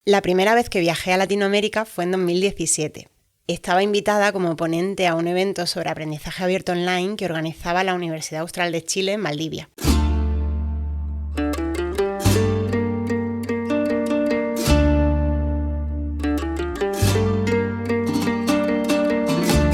La primera vez que viajé a Latinoamérica fue en 2017. Estaba invitada como ponente a un evento sobre aprendizaje abierto online que organizaba la Universidad Austral de Chile en Valdivia.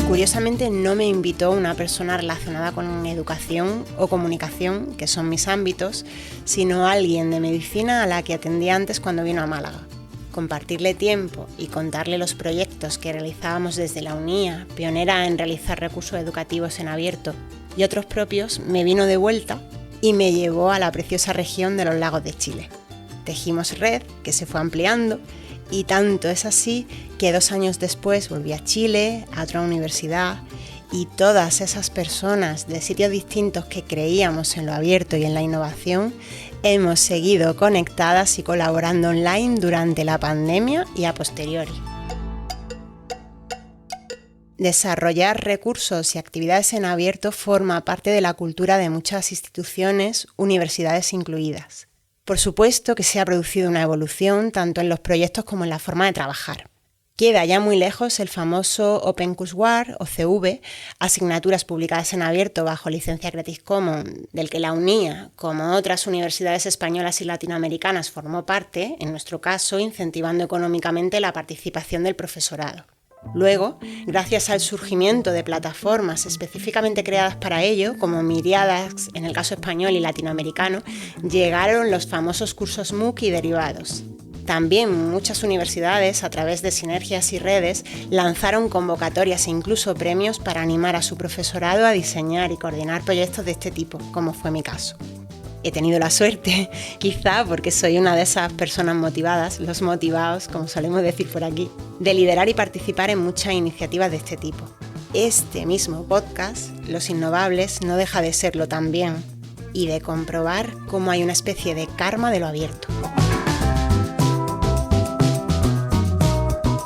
Curiosamente no me invitó una persona relacionada con educación o comunicación, que son mis ámbitos, sino alguien de medicina a la que atendí antes cuando vino a Málaga. Compartirle tiempo y contarle los proyectos que realizábamos desde la UNIA, pionera en realizar recursos educativos en abierto, y otros propios, me vino de vuelta y me llevó a la preciosa región de los lagos de Chile. Tejimos red que se fue ampliando y tanto es así que 2 años después volví a Chile, a otra universidad, y todas esas personas de sitios distintos que creíamos en lo abierto y en la innovación, hemos seguido conectadas y colaborando online durante la pandemia y a posteriori. Desarrollar recursos y actividades en abierto forma parte de la cultura de muchas instituciones, universidades incluidas. Por supuesto que se ha producido una evolución tanto en los proyectos como en la forma de trabajar. Queda ya muy lejos el famoso OpenCourseware o CV, asignaturas publicadas en abierto bajo licencia Creative Commons, del que la UNIA, como otras universidades españolas y latinoamericanas, formó parte, en nuestro caso, incentivando económicamente la participación del profesorado. Luego, gracias al surgimiento de plataformas específicamente creadas para ello, como Miriadax en el caso español y latinoamericano, llegaron los famosos cursos MOOC y derivados. También muchas universidades, a través de sinergias y redes, lanzaron convocatorias e incluso premios para animar a su profesorado a diseñar y coordinar proyectos de este tipo, como fue mi caso. He tenido la suerte, quizá porque soy una de esas personas motivadas, los motivados, como solemos decir por aquí, de liderar y participar en muchas iniciativas de este tipo. Este mismo podcast, Los Innovables, no deja de serlo también, y de comprobar cómo hay una especie de karma de lo abierto.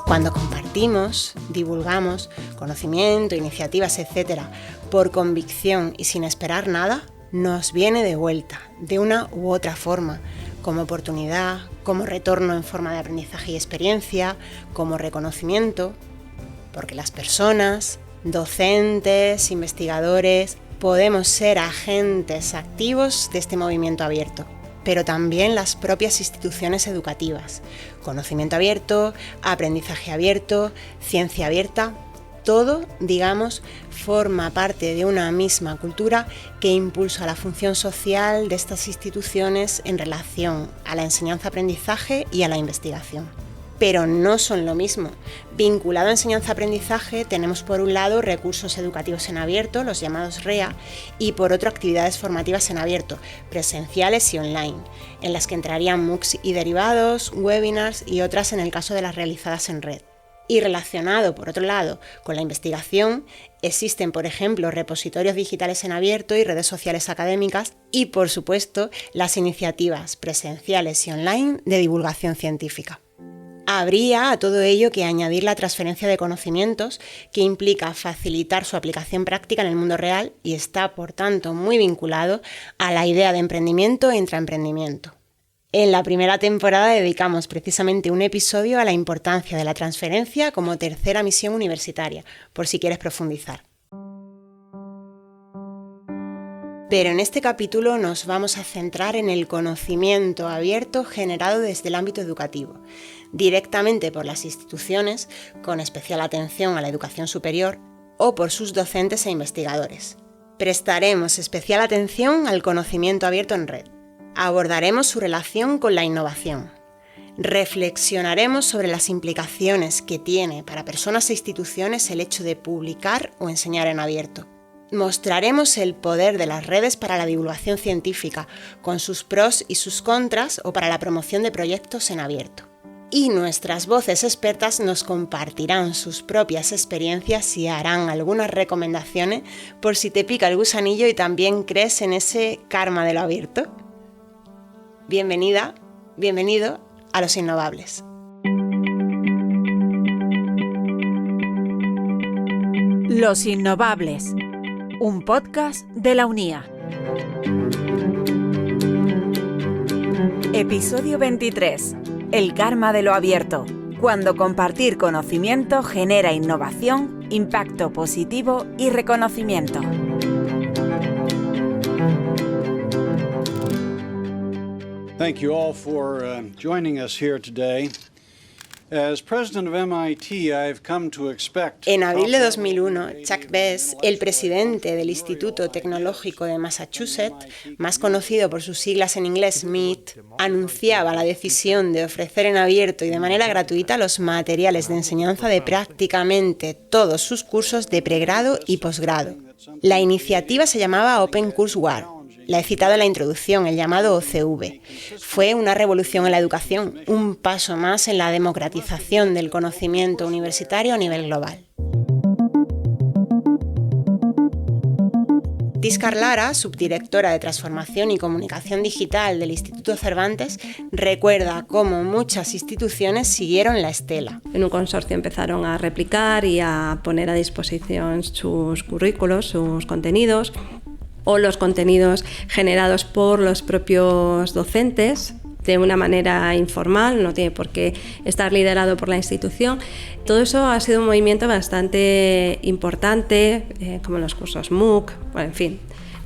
Cuando compartimos, divulgamos conocimiento, iniciativas, etc., por convicción y sin esperar nada, nos viene de vuelta, de una u otra forma, como oportunidad, como retorno en forma de aprendizaje y experiencia, como reconocimiento, porque las personas, docentes, investigadores, podemos ser agentes activos de este movimiento abierto, pero también las propias instituciones educativas. Conocimiento abierto, aprendizaje abierto, ciencia abierta, todo, digamos, forma parte de una misma cultura que impulsa la función social de estas instituciones en relación a la enseñanza-aprendizaje y a la investigación. Pero no son lo mismo. Vinculado a enseñanza-aprendizaje tenemos por un lado recursos educativos en abierto, los llamados REA, y por otro actividades formativas en abierto, presenciales y online, en las que entrarían MOOCs y derivados, webinars y otras en el caso de las realizadas en red. Y relacionado, por otro lado, con la investigación, existen, por ejemplo, repositorios digitales en abierto y redes sociales académicas y, por supuesto, las iniciativas presenciales y online de divulgación científica. Habría a todo ello que añadir la transferencia de conocimientos, que implica facilitar su aplicación práctica en el mundo real y está, por tanto, muy vinculado a la idea de emprendimiento e intraemprendimiento. En la primera temporada dedicamos precisamente un episodio a la importancia de la transferencia como tercera misión universitaria, por si quieres profundizar. Pero en este capítulo nos vamos a centrar en el conocimiento abierto generado desde el ámbito educativo, directamente por las instituciones, con especial atención a la educación superior, o por sus docentes e investigadores. Prestaremos especial atención al conocimiento abierto en red. Abordaremos su relación con la innovación. Reflexionaremos sobre las implicaciones que tiene para personas e instituciones el hecho de publicar o enseñar en abierto. Mostraremos el poder de las redes para la divulgación científica, con sus pros y sus contras o para la promoción de proyectos en abierto. Y nuestras voces expertas nos compartirán sus propias experiencias y harán algunas recomendaciones por si te pica el gusanillo y también crees en ese karma de lo abierto. Bienvenida, bienvenido a Los Innovables. Los Innovables, un podcast de la UNIA. Episodio 23. El karma de lo abierto, cuando compartir conocimiento genera innovación, impacto positivo y reconocimiento. Thank you all for joining us here today. As president of MIT, I've come to expect... En abril de 2001, Chuck Bess, el presidente del Instituto Tecnológico de Massachusetts, más conocido por sus siglas en inglés MIT, anunciaba la decisión de ofrecer en abierto y de manera gratuita los materiales de enseñanza de prácticamente todos sus cursos de pregrado y posgrado. La iniciativa se llamaba Open Courseware. La he citado en la introducción, el llamado OCV. Fue una revolución en la educación, un paso más en la democratización del conocimiento universitario a nivel global. Tiscar Lara, subdirectora de Transformación y Comunicación Digital del Instituto Cervantes, recuerda cómo muchas instituciones siguieron la estela. En un consorcio empezaron a replicar y a poner a disposición sus currículos, sus contenidos, o los contenidos generados por los propios docentes de una manera informal, no tiene por qué estar liderado por la institución. Todo eso ha sido un movimiento bastante importante, como los cursos MOOC, bueno, en fin,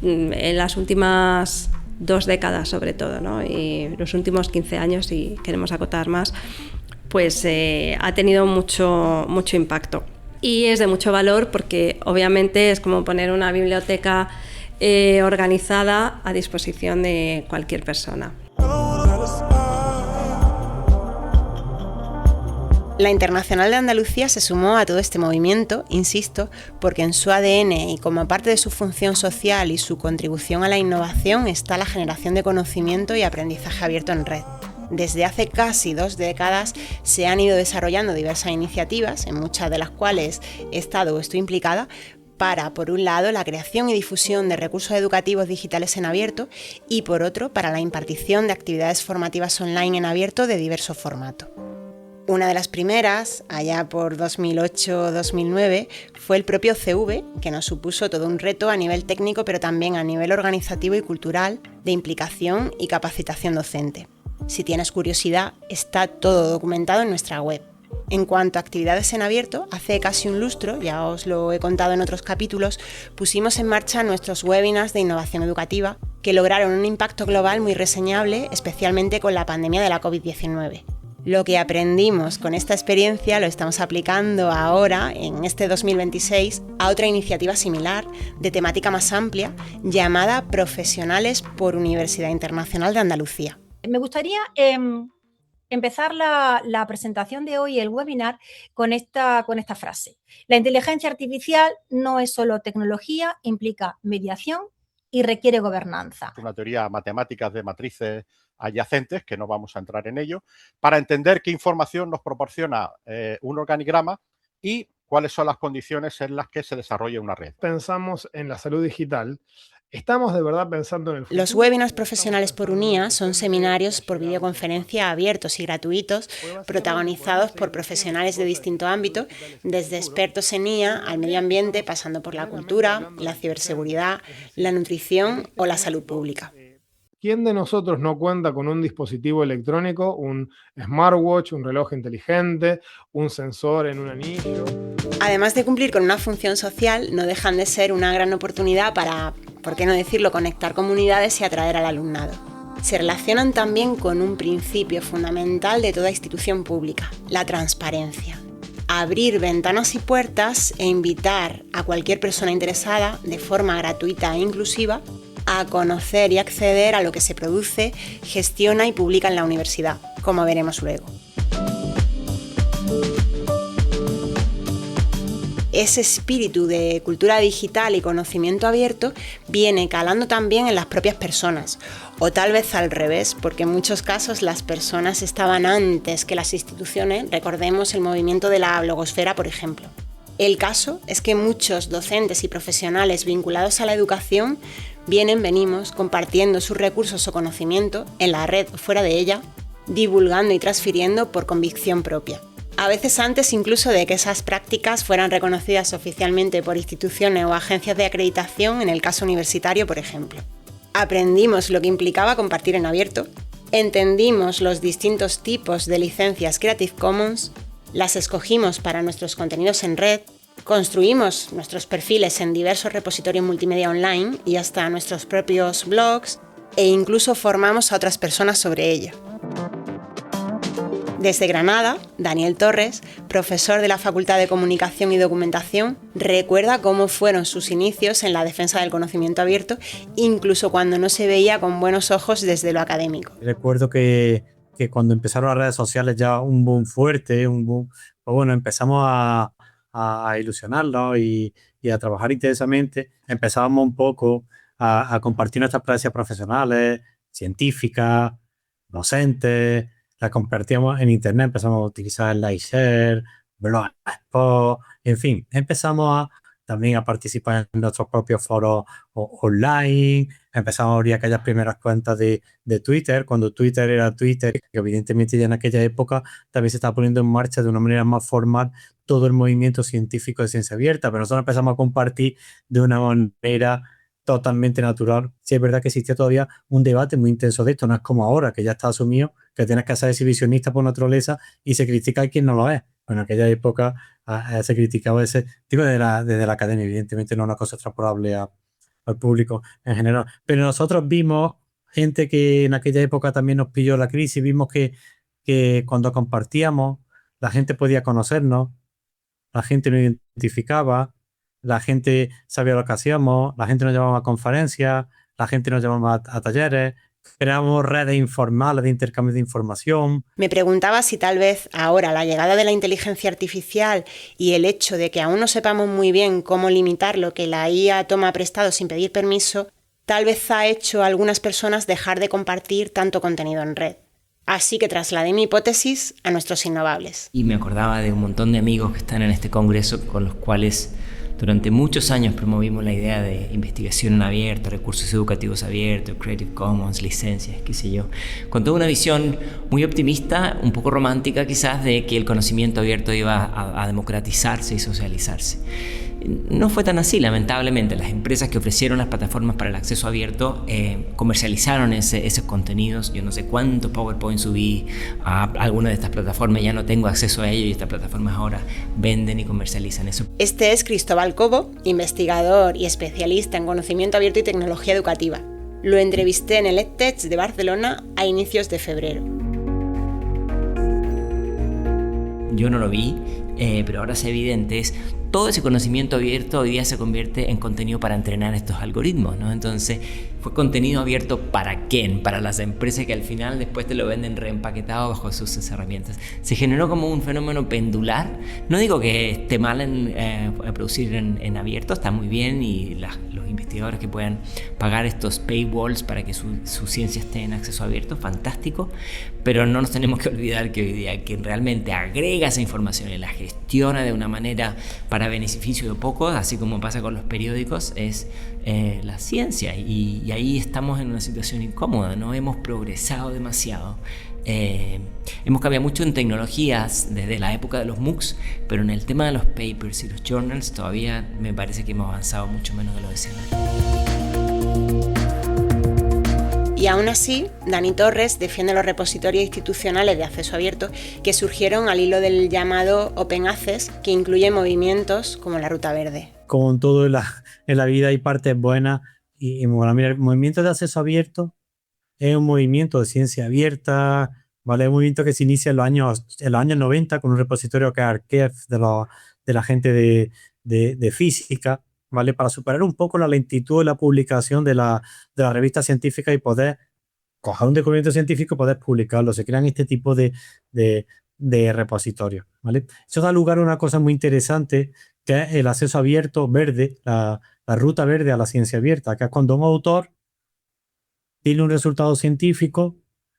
en las últimas 2 décadas sobre todo, ¿no? Y los últimos 15 años, si queremos acotar más, pues ha tenido mucho impacto. Y es de mucho valor porque obviamente es como poner una biblioteca organizada a disposición de cualquier persona. La Internacional de Andalucía se sumó a todo este movimiento, insisto, porque en su ADN y como parte de su función social y su contribución a la innovación está la generación de conocimiento y aprendizaje abierto en red. Desde hace casi 2 décadas se han ido desarrollando diversas iniciativas, en muchas de las cuales he estado o estoy implicada, para, por un lado, la creación y difusión de recursos educativos digitales en abierto y, por otro, para la impartición de actividades formativas online en abierto de diverso formato. Una de las primeras, allá por 2008-2009, fue el propio CV, que nos supuso todo un reto a nivel técnico, pero también a nivel organizativo y cultural, de implicación y capacitación docente. Si tienes curiosidad, está todo documentado en nuestra web. En cuanto a actividades en abierto, hace casi un lustro, ya os lo he contado en otros capítulos, pusimos en marcha nuestros webinars de innovación educativa que lograron un impacto global muy reseñable, especialmente con la pandemia de la COVID-19. Lo que aprendimos con esta experiencia lo estamos aplicando ahora, en este 2026, a otra iniciativa similar, de temática más amplia, llamada Profesionales por Universidad Internacional de Andalucía. Me gustaría empezar la presentación de hoy, el webinar, con esta frase. La inteligencia artificial no es solo tecnología, implica mediación y requiere gobernanza. Una teoría matemática de matrices adyacentes, que no vamos a entrar en ello, para entender qué información nos proporciona un organigrama y cuáles son las condiciones en las que se desarrolla una red. Pensamos en la salud digital. Estamos de verdad pensando en el futuro. Los webinars profesionales por UNIA son seminarios por videoconferencia abiertos y gratuitos, protagonizados por profesionales de distinto ámbito, desde expertos en IA al medio ambiente, pasando por la cultura, la ciberseguridad, la nutrición o la salud pública. ¿Quién de nosotros no cuenta con un dispositivo electrónico, un smartwatch, un reloj inteligente, un sensor en un anillo? Además de cumplir con una función social, no dejan de ser una gran oportunidad para, por qué no decirlo, conectar comunidades y atraer al alumnado. Se relacionan también con un principio fundamental de toda institución pública, la transparencia. Abrir ventanas y puertas e invitar a cualquier persona interesada, de forma gratuita e inclusiva, a conocer y acceder a lo que se produce, gestiona y publica en la universidad, como veremos luego. Ese espíritu de cultura digital y conocimiento abierto viene calando también en las propias personas, o tal vez al revés, porque en muchos casos las personas estaban antes que las instituciones, recordemos el movimiento de la blogosfera, por ejemplo. El caso es que muchos docentes y profesionales vinculados a la educación venimos compartiendo sus recursos o conocimiento en la red o fuera de ella, divulgando y transfiriendo por convicción propia. A veces antes incluso de que esas prácticas fueran reconocidas oficialmente por instituciones o agencias de acreditación, en el caso universitario, por ejemplo. Aprendimos lo que implicaba compartir en abierto, Entendimos los distintos tipos de licencias Creative Commons, las escogimos para nuestros contenidos en red, construimos nuestros perfiles en diversos repositorios multimedia online y hasta nuestros propios blogs, e incluso formamos a otras personas sobre ello. Desde Granada, Daniel Torres, profesor de la Facultad de Comunicación y Documentación, recuerda cómo fueron sus inicios en la defensa del conocimiento abierto, incluso cuando no se veía con buenos ojos desde lo académico. Recuerdo que cuando empezaron las redes sociales ya un boom fuerte, pues bueno, empezamos a ilusionarnos y a trabajar intensamente. Empezábamos un poco a compartir nuestras prácticas profesionales, científicas, docentes. La compartíamos en internet, empezamos a utilizar Lightshare, Blogspot, en fin, empezamos también a participar en nuestros propios foros online, empezamos a abrir aquellas primeras cuentas de Twitter, cuando Twitter era Twitter, que evidentemente ya en aquella época también se estaba poniendo en marcha de una manera más formal todo el movimiento científico de ciencia abierta, pero nosotros empezamos a compartir de una manera totalmente natural. Sí, es verdad que existía todavía un debate muy intenso de esto, no es como ahora, que ya está asumido, que tienes que ser exhibicionista por naturaleza y se critica a quien no lo es. Bueno, en aquella época se criticaba ese, digo, desde la academia, evidentemente no es una cosa extrapolable al público en general. Pero nosotros vimos gente que en aquella época también nos pilló la crisis, vimos que cuando compartíamos, la gente podía conocernos, la gente nos identificaba, la gente sabía lo que hacíamos, la gente nos llamaba a conferencias, la gente nos llamaba a talleres, creamos redes informales de intercambio de información. Me preguntaba si tal vez ahora la llegada de la inteligencia artificial y el hecho de que aún no sepamos muy bien cómo limitar lo que la IA toma prestado sin pedir permiso, tal vez ha hecho a algunas personas dejar de compartir tanto contenido en red. Así que trasladé mi hipótesis a nuestros innovables. Y me acordaba de un montón de amigos que están en este congreso con los cuales durante muchos años promovimos la idea de investigación en abierto, recursos educativos abiertos, Creative Commons, licencias, qué sé yo, con toda una visión muy optimista, un poco romántica quizás, de que el conocimiento abierto iba a democratizarse y socializarse. No fue tan así, lamentablemente. Las empresas que ofrecieron las plataformas para el acceso abierto comercializaron esos contenidos. Yo no sé cuántos PowerPoint subí a alguna de estas plataformas, ya no tengo acceso a ello y estas plataformas ahora venden y comercializan eso. Este es Cristóbal Cobo, investigador y especialista en conocimiento abierto y tecnología educativa. Lo entrevisté en el EdTech de Barcelona a inicios de febrero. Yo no lo vi, pero ahora es evidente, todo ese conocimiento abierto hoy día se convierte en contenido para entrenar estos algoritmos, ¿no? Entonces, fue contenido abierto ¿para quién? Para las empresas que al final después te lo venden reempaquetado bajo sus herramientas. Se generó como un fenómeno pendular. No digo que esté mal en producir en abierto, está muy bien, y los investigadores que puedan pagar estos paywalls para que su ciencia esté en acceso abierto, fantástico, pero no nos tenemos que olvidar que hoy día quien realmente agrega esa información y la gestiona de una manera para beneficio de pocos, así como pasa con los periódicos, es la ciencia, y ahí estamos en una situación incómoda, no hemos progresado demasiado. Hemos cambiado mucho en tecnologías desde la época de los MOOCs, pero en el tema de los papers y los journals todavía me parece que hemos avanzado mucho menos de lo deseado. Y aún así, Dani Torres defiende los repositorios institucionales de acceso abierto que surgieron al hilo del llamado Open Access, que incluye movimientos como la Ruta Verde. Como en todo en la vida hay partes buenas, y bueno, mira, el movimiento de acceso abierto es un movimiento de ciencia abierta, ¿vale? Es un movimiento que se inicia en los años 90 con un repositorio que es Archive de la gente de física, ¿vale? Para superar un poco la lentitud de la publicación de la revista científica y poder coger un descubrimiento científico y poder publicarlo. Se crean este tipo de repositorios, ¿vale? Eso da lugar a una cosa muy interesante, que es el acceso abierto verde, la ruta verde a la ciencia abierta, que es cuando un autor tiene un resultado científico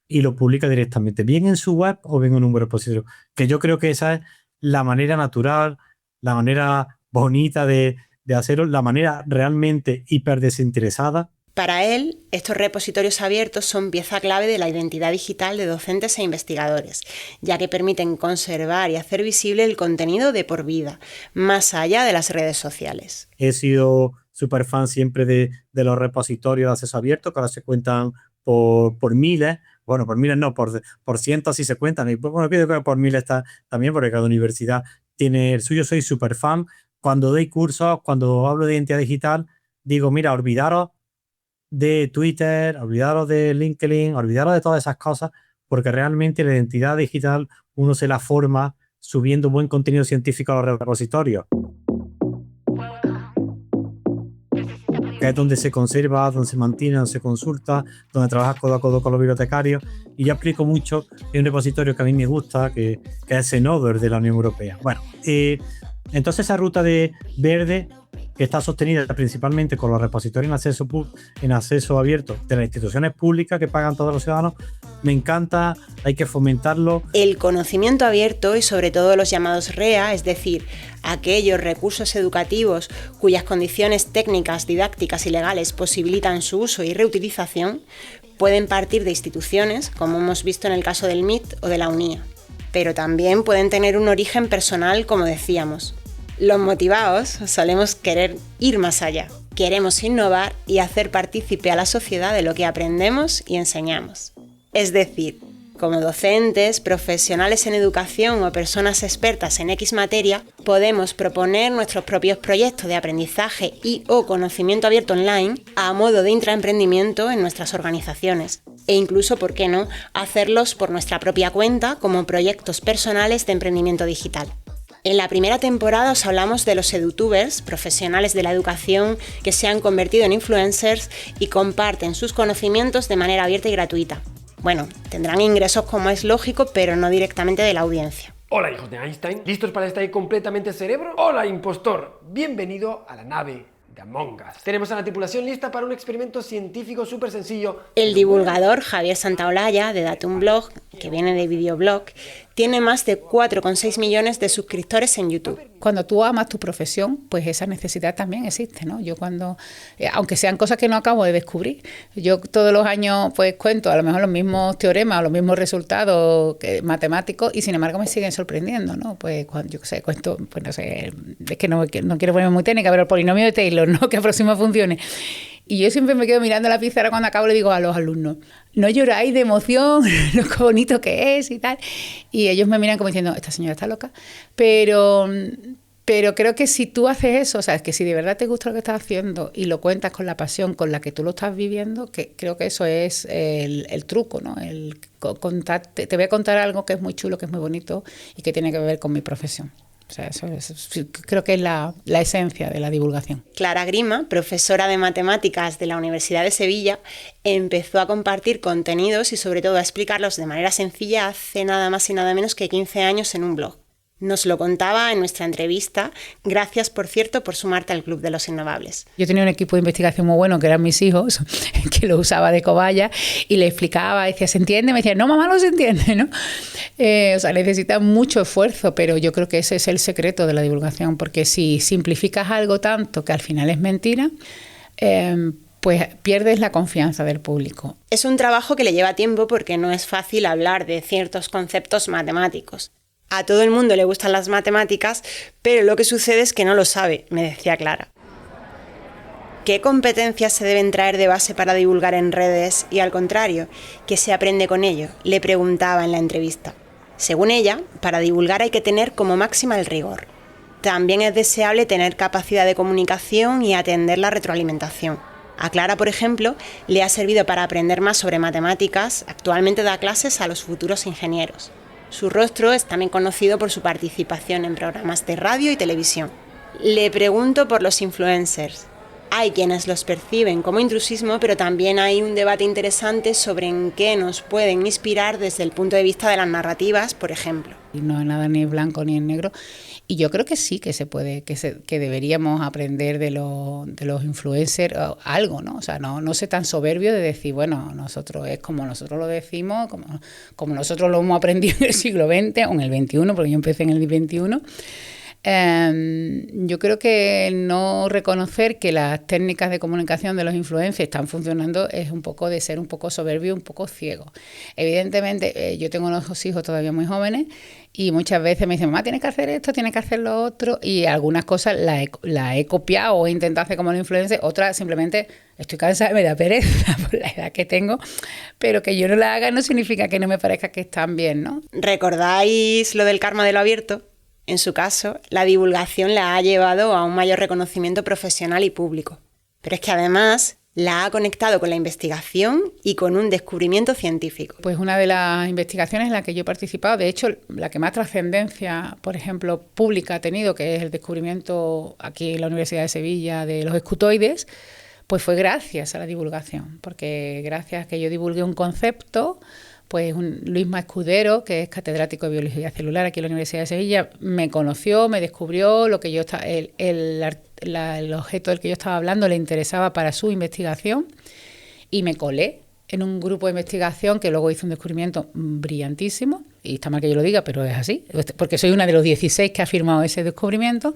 y lo publica directamente, bien en su web o bien en un repositorio, que yo creo que esa es la manera natural, la manera bonita de hacerlo, la manera realmente hiper desinteresada. Para él, estos repositorios abiertos son pieza clave de la identidad digital de docentes e investigadores, ya que permiten conservar y hacer visible el contenido de por vida, más allá de las redes sociales. He sido súper fan siempre de los repositorios de acceso abierto, que ahora se cuentan por miles, Bueno, por miles no, por cientos sí se cuentan. Y bueno, creo que por miles está también, porque cada universidad tiene el suyo. Soy súper fan. Cuando doy cursos, cuando hablo de identidad digital, digo, mira, olvidaros de Twitter, olvidaros de LinkedIn, olvidaros de todas esas cosas, porque realmente la identidad digital uno se la forma subiendo buen contenido científico a los repositorios, que es donde se conserva, donde se mantiene, donde se consulta, donde trabajas codo a codo con los bibliotecarios. Y yo aplico mucho en un repositorio que a mí me gusta, que es Zenodo, de la Unión Europea. Bueno, entonces esa ruta de verde, que está sostenida principalmente con los repositorios en acceso abierto de las instituciones públicas que pagan todos los ciudadanos, me encanta, hay que fomentarlo. El conocimiento abierto y sobre todo los llamados REA, es decir, aquellos recursos educativos cuyas condiciones técnicas, didácticas y legales posibilitan su uso y reutilización, pueden partir de instituciones, como hemos visto en el caso del MIT o de la UNIA, pero también pueden tener un origen personal, como decíamos. Los motivados solemos querer ir más allá. Queremos innovar y hacer partícipe a la sociedad de lo que aprendemos y enseñamos. Es decir, como docentes, profesionales en educación o personas expertas en X materia, podemos proponer nuestros propios proyectos de aprendizaje y o conocimiento abierto online a modo de intraemprendimiento en nuestras organizaciones. E incluso, ¿por qué no?, hacerlos por nuestra propia cuenta como proyectos personales de emprendimiento digital. En la primera temporada os hablamos de los edutubers, profesionales de la educación que se han convertido en influencers y comparten sus conocimientos de manera abierta y gratuita. Bueno, tendrán ingresos como es lógico, pero no directamente de la audiencia. Hola, hijos de Einstein, ¿listos para estar completamente cerebro? Hola, impostor, bienvenido a la nave de Among Us. Tenemos a la tripulación lista para un experimento científico súper sencillo. El divulgador Javier Santaolalla, de Datum Blog, que viene de Videoblog, tiene más de 4,6 millones de suscriptores en YouTube. Cuando tú amas tu profesión, pues esa necesidad también existe, ¿no? Yo cuando, aunque sean cosas que no acabo de descubrir, yo todos los años pues cuento a lo mejor los mismos teoremas o los mismos resultados matemáticos y sin embargo me siguen sorprendiendo, ¿no? Pues cuando yo sé, cuento, pues no sé, es que no quiero ponerme muy técnica, pero el polinomio de Taylor, ¿no? Que aproxima funciones. Y yo siempre me quedo mirando la pizarra cuando acabo, le digo a los alumnos, no lloráis de emoción, lo que bonito que es y tal. Y ellos me miran como diciendo, esta señora está loca. Pero creo que si tú haces eso, o sea, es que si de verdad te gusta lo que estás haciendo y lo cuentas con la pasión con la que tú lo estás viviendo, que creo que eso es el truco, ¿no? El contarte, te voy a contar algo que es muy chulo, que es muy bonito y que tiene que ver con mi profesión. O sea, eso creo que es la esencia de la divulgación. Clara Grima, profesora de matemáticas de la Universidad de Sevilla, empezó a compartir contenidos y sobre todo a explicarlos de manera sencilla hace nada más y nada menos que 15 años en un blog. Nos lo contaba en nuestra entrevista. Gracias, por cierto, por sumarte al Club de los Innovables. Yo tenía un equipo de investigación muy bueno, que eran mis hijos, que lo usaba de cobaya y le explicaba, decía, ¿se entiende? Me decía, no, mamá, no se entiende, ¿no? O sea, necesita mucho esfuerzo, pero yo creo que ese es el secreto de la divulgación, porque si simplificas algo tanto que al final es mentira, pues pierdes la confianza del público. Es un trabajo que le lleva tiempo porque no es fácil hablar de ciertos conceptos matemáticos. A todo el mundo le gustan las matemáticas, pero lo que sucede es que no lo sabe, me decía Clara. ¿Qué competencias se deben traer de base para divulgar en redes y al contrario, qué se aprende con ello?, le preguntaba en la entrevista. Según ella, para divulgar hay que tener como máxima el rigor. También es deseable tener capacidad de comunicación y atender la retroalimentación. A Clara, por ejemplo, le ha servido para aprender más sobre matemáticas. Actualmente da clases a los futuros ingenieros. Su rostro es también conocido por su participación en programas de radio y televisión. Le pregunto por los influencers. Hay quienes los perciben como intrusismo, pero también hay un debate interesante sobre en qué nos pueden inspirar desde el punto de vista de las narrativas, por ejemplo. No es nada ni blanco ni en negro. Y yo creo que sí que se puede, que deberíamos aprender de los influencers algo, ¿no? O sea, no ser tan soberbio de decir, bueno, nosotros es como nosotros lo decimos, como nosotros lo hemos aprendido en el siglo XX o en el XXI, porque yo empecé en el XXI. Yo creo que no reconocer que las técnicas de comunicación de los influencers están funcionando es un poco de ser un poco soberbio, un poco ciego. Evidentemente, yo tengo unos hijos todavía muy jóvenes y muchas veces me dicen, mamá, tienes que hacer esto, tienes que hacer lo otro, y algunas cosas las he copiado o he intentado hacer como los influencers, otras simplemente estoy cansada y me da pereza por la edad que tengo, pero que yo no la haga no significa que no me parezca que están bien, ¿no? ¿Recordáis lo del karma de lo abierto? En su caso, la divulgación la ha llevado a un mayor reconocimiento profesional y público. Pero es que además la ha conectado con la investigación y con un descubrimiento científico. Pues una de las investigaciones en la que yo he participado, de hecho, la que más trascendencia, por ejemplo, pública ha tenido, que es el descubrimiento aquí en la Universidad de Sevilla de los escutoides, pues fue gracias a la divulgación, porque gracias a que yo divulgué un concepto, pues Luisma Escudero, que es catedrático de Biología Celular aquí en la Universidad de Sevilla, me conoció, me descubrió lo que yo el objeto del que yo estaba hablando le interesaba para su investigación y me colé en un grupo de investigación que luego hizo un descubrimiento brillantísimo, y está mal que yo lo diga, pero es así, porque soy una de los 16 que ha firmado ese descubrimiento,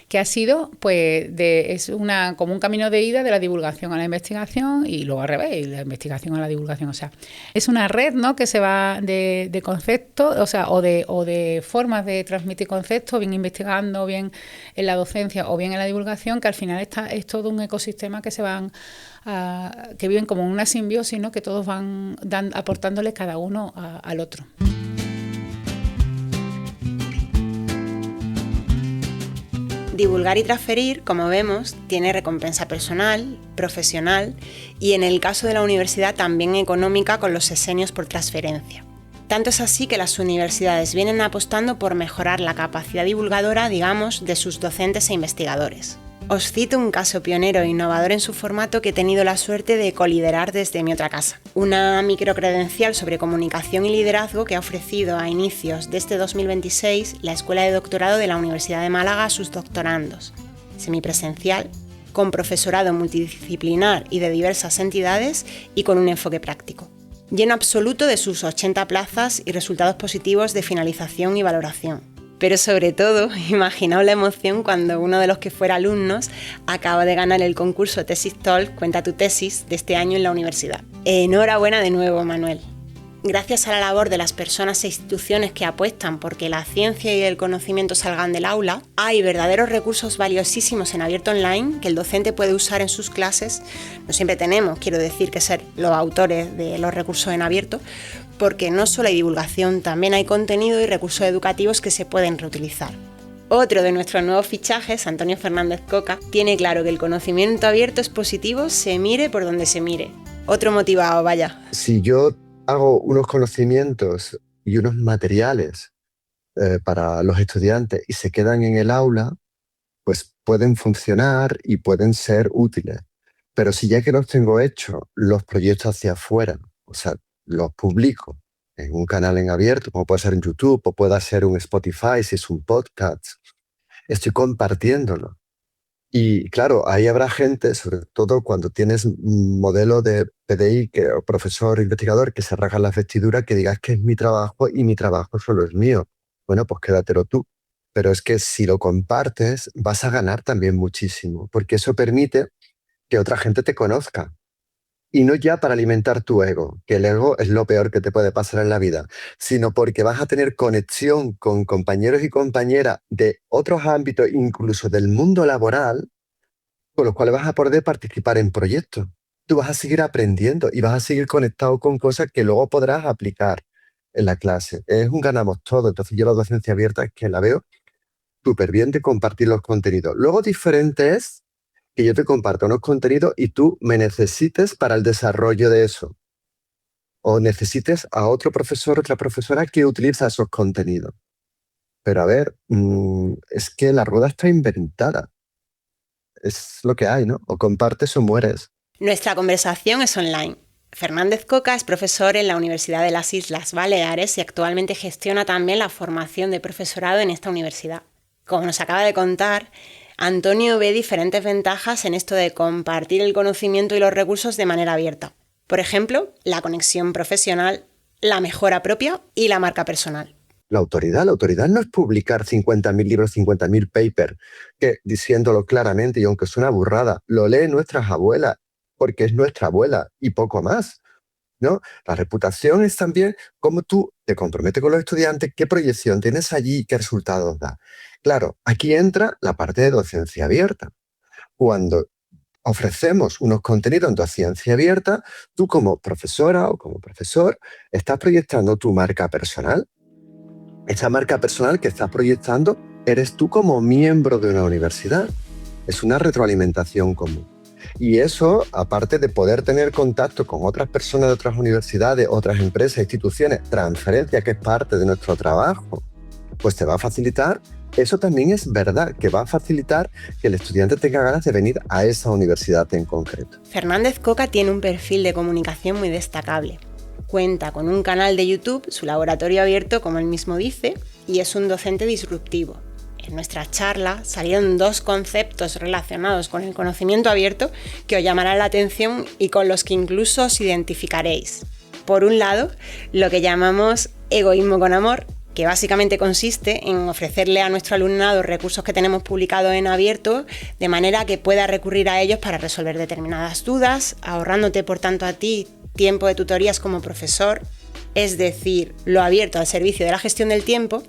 que ha sido, pues, como un camino de ida de la divulgación a la investigación y luego al revés, y la investigación a la divulgación. O sea, es una red, ¿no?, que se va de conceptos, o sea, o de formas de transmitir conceptos, bien investigando, bien en la docencia o bien en la divulgación, que al final es todo un ecosistema que que viven como una simbiosis, ¿no?, que todos van aportándole cada uno al otro. Divulgar y transferir, como vemos, tiene recompensa personal, profesional y, en el caso de la universidad, también económica con los sesenios por transferencia. Tanto es así que las universidades vienen apostando por mejorar la capacidad divulgadora, digamos, de sus docentes e investigadores. Os cito un caso pionero e innovador en su formato que he tenido la suerte de coliderar desde mi otra casa. Una microcredencial sobre comunicación y liderazgo que ha ofrecido a inicios de este 2026 la Escuela de Doctorado de la Universidad de Málaga a sus doctorandos, semipresencial, con profesorado multidisciplinar y de diversas entidades y con un enfoque práctico. Lleno absoluto de sus 80 plazas y resultados positivos de finalización y valoración. Pero sobre todo, imaginaos la emoción cuando uno de los que fuera alumnos acaba de ganar el concurso Tesis Talk, Cuenta tu tesis, de este año en la universidad. Enhorabuena de nuevo, Manuel. Gracias a la labor de las personas e instituciones que apuestan porque la ciencia y el conocimiento salgan del aula, hay verdaderos recursos valiosísimos en abierto online que el docente puede usar en sus clases. No siempre tenemos, quiero decir, que ser los autores de los recursos en abierto, porque no solo hay divulgación, también hay contenido y recursos educativos que se pueden reutilizar. Otro de nuestros nuevos fichajes, Antonio Fernández Coca, tiene claro que el conocimiento abierto es positivo, se mire por donde se mire. Otro motivado, vaya. Si yo hago unos conocimientos y unos materiales para los estudiantes y se quedan en el aula, pues pueden funcionar y pueden ser útiles. Pero si ya que los tengo hechos, los proyecto hacia afuera, o sea, los publico en un canal en abierto, como puede ser en YouTube o puede ser un Spotify si es un podcast, estoy compartiéndolo. Y claro, ahí habrá gente, sobre todo cuando tienes un modelo de PDI, o profesor investigador, que se rasga las vestiduras, que digas que es mi trabajo y mi trabajo solo es mío. Bueno, pues quédatelo tú. Pero es que si lo compartes, vas a ganar también muchísimo, porque eso permite que otra gente te conozca. Y no ya para alimentar tu ego, que el ego es lo peor que te puede pasar en la vida, sino porque vas a tener conexión con compañeros y compañeras de otros ámbitos, incluso del mundo laboral, con los cuales vas a poder participar en proyectos. Tú vas a seguir aprendiendo y vas a seguir conectado con cosas que luego podrás aplicar en la clase. Es un ganamos todo. Entonces yo la docencia abierta es que la veo súper bien de compartir los contenidos. Luego diferente es que yo te comparto unos contenidos y tú me necesites para el desarrollo de eso. O necesites a otro profesor, otra profesora que utiliza esos contenidos. Pero a ver, es que la rueda está inventada. Es lo que hay, ¿no? O compartes o mueres. Nuestra conversación es online. Fernández Coca es profesor en la Universidad de las Islas Baleares y actualmente gestiona también la formación de profesorado en esta universidad. Como nos acaba de contar, Antonio ve diferentes ventajas en esto de compartir el conocimiento y los recursos de manera abierta. Por ejemplo, la conexión profesional, la mejora propia y la marca personal. la autoridad. La autoridad no es publicar 50.000 libros, 50.000 papers, que diciéndolo claramente, y aunque suena burrada, lo leen nuestras abuelas, porque es nuestra abuela y poco más, ¿no? La reputación es también cómo tú te comprometes con los estudiantes, qué proyección tienes allí, qué resultados da. Claro, aquí entra la parte de docencia abierta. Cuando ofrecemos unos contenidos en docencia abierta, tú como profesora o como profesor estás proyectando tu marca personal. Esa marca personal que estás proyectando eres tú como miembro de una universidad. Es una retroalimentación común. Y eso, aparte de poder tener contacto con otras personas de otras universidades, otras empresas, instituciones, transferencia, que es parte de nuestro trabajo, pues te va a facilitar. Eso también es verdad, que va a facilitar que el estudiante tenga ganas de venir a esa universidad en concreto. Fernández Coca tiene un perfil de comunicación muy destacable. Cuenta con un canal de YouTube, su laboratorio abierto, como él mismo dice, y es un docente disruptivo. En nuestra charla salieron 2 conceptos relacionados con el conocimiento abierto que os llamarán la atención y con los que incluso os identificaréis. Por un lado, lo que llamamos egoísmo con amor, que básicamente consiste en ofrecerle a nuestro alumnado recursos que tenemos publicados en abierto, de manera que pueda recurrir a ellos para resolver determinadas dudas, ahorrándote por tanto a ti tiempo de tutorías como profesor, es decir, lo abierto al servicio de la gestión del tiempo.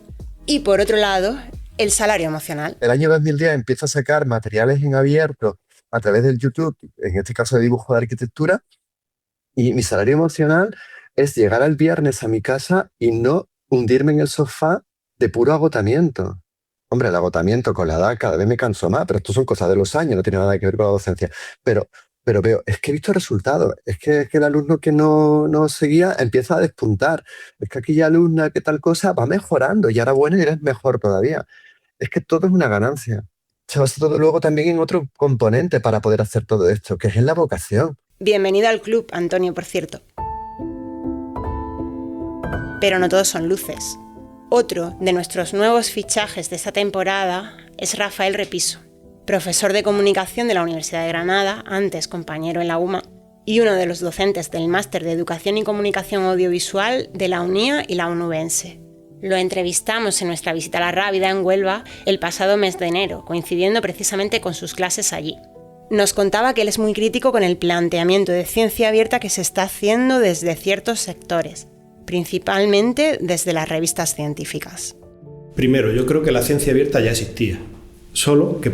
Y por otro lado, el salario emocional. El año 2010 empiezo a sacar materiales en abierto a través del YouTube, en este caso de dibujo de arquitectura, y mi salario emocional es llegar al viernes a mi casa y no hundirme en el sofá de puro agotamiento. Hombre, el agotamiento con la edad cada vez me canso más, pero esto son cosas de los años, no tiene nada que ver con la docencia. Pero veo, es que he visto resultados, es que el alumno que no seguía empieza a despuntar, es que aquella alumna que tal cosa va mejorando y ahora bueno, eres mejor todavía. Es que todo es una ganancia. Se basa todo luego también en otro componente para poder hacer todo esto, que es en la vocación. Bienvenido al club, Antonio, por cierto. Pero no todos son luces. Otro de nuestros nuevos fichajes de esta temporada es Rafael Repiso, profesor de comunicación de la Universidad de Granada, antes compañero en la UMA, y uno de los docentes del Máster de Educación y Comunicación Audiovisual de la UNIA y la Onubense. Lo entrevistamos en nuestra visita a La Rábida en Huelva el pasado mes de enero, coincidiendo precisamente con sus clases allí. Nos contaba que él es muy crítico con el planteamiento de ciencia abierta que se está haciendo desde ciertos sectores, principalmente desde las revistas científicas. Primero, yo creo que la ciencia abierta ya existía, solo que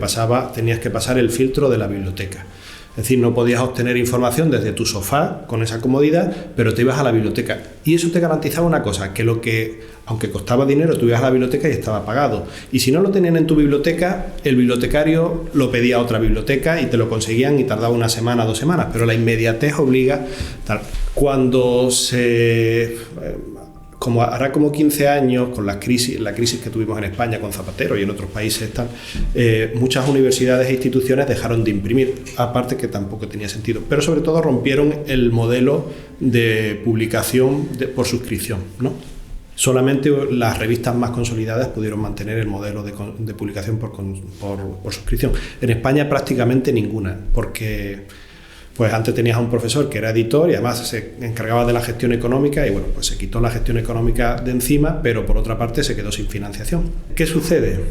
tenías que pasar el filtro de la biblioteca. Es decir, no podías obtener información desde tu sofá con esa comodidad, pero te ibas a la biblioteca. Y eso te garantizaba una cosa, que aunque costaba dinero, tú ibas a la biblioteca y estaba pagado. Y si no lo tenían en tu biblioteca, el bibliotecario lo pedía a otra biblioteca y te lo conseguían y tardaba 1 semana, 2 semanas. Pero la inmediatez obliga. Cuando como hará como 15 años, con la crisis que tuvimos en España con Zapatero y en otros países, muchas universidades e instituciones dejaron de imprimir, aparte que tampoco tenía sentido, pero sobre todo rompieron el modelo de publicación por suscripción, ¿no? Solamente las revistas más consolidadas pudieron mantener el modelo de publicación por suscripción. En España prácticamente ninguna, porque pues antes tenías a un profesor que era editor y además se encargaba de la gestión económica y bueno, pues se quitó la gestión económica de encima, pero por otra parte se quedó sin financiación. ¿Qué sucede?